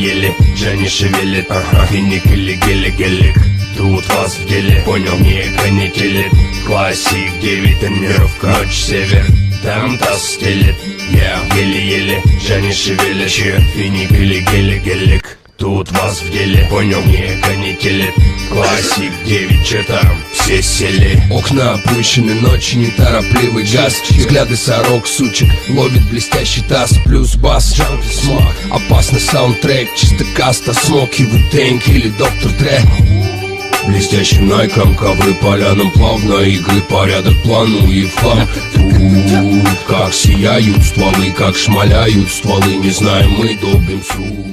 еле-еле, Джани шевелит, финик или гелик. Тут вас в деле, понял, не канителит. Классик, 9 тренировка, ночь север, там таз стелет. Еле-еле, Джани шевелит, финик или гелик. Тут вас в деле, понял, не канителит. Классик, 9, че там, все сели. Окна опущены, ночи неторопливый газ. Взгляды сорок, сучек, ловит блестящий таз. Плюс бас, смог, опасный саундтрек. Чисто каста, смоки, Ву-Тэнг или Доктор Дре. Блестящим найком, ковры полянам плавно. Игры порядок, плану и в хлам. Тут как сияют стволы, как шмаляют стволы. Не знаем, мы долбим суд.